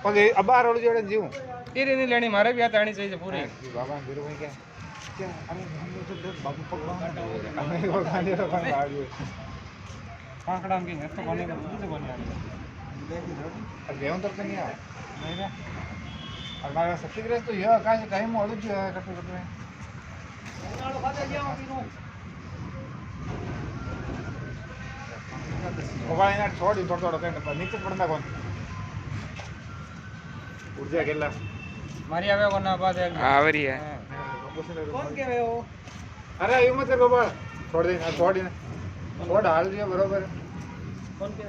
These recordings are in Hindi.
ઓકે અબાર ઓલું જોડે જીવું તીરી ની લેણી મારે બી આ તાણી છે પૂરી બાબા ધીરુભાઈ કે અમે બાબુ પકડવા અમે ગાંધી રખવાનું આવ્યું પાંખડા કે તો કોને બધું કોને अब गेहूं तक नहीं आया नहीं ना हमारा सत्याग्रह तो यह आकाश टाइम अलग जो है कट कट में मोबाइल ना छोड़ थोड़ा थोड़ा करने नीचे पड़ना कौन ऊर्जा केला મારી આવે કોના બાદ આવરી હે કોણ કેવે ઓ अरे ये मत कर बाबा छोड़ दे छोड़ हाल दिया बरोबर કોણ કે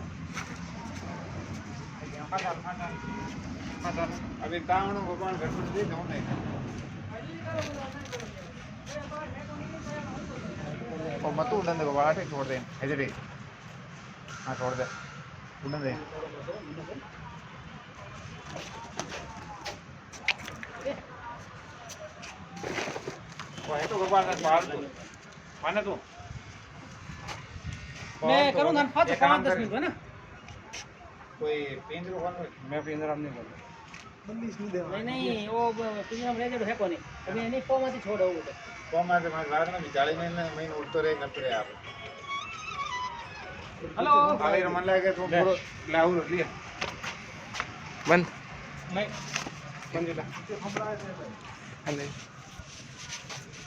अभी कावण भगवान घर पर दे जाऊं नहीं और मत उड़न दे बाबा आटे छोड़ दे ऐसे दे हाँ छोड़ दे उड़न दे वो है तो भगवान का पाल तू माने तू मैं करूं ना 5-10 मिनट है ना कोई पिंजरो कौन मैं पिंजरा नहीं करूं बंदिश नहीं दे नहीं वो पिंजरा में रह है कोनी अभी नहीं पो માંથી છોડવું છે तो मारे मारे बाहर में 40 महीने उड़तो रहे करते रहे आप हेलो आले मन लागे तो पूरा लाऊ लिया બંધ नहीं बंद ला અને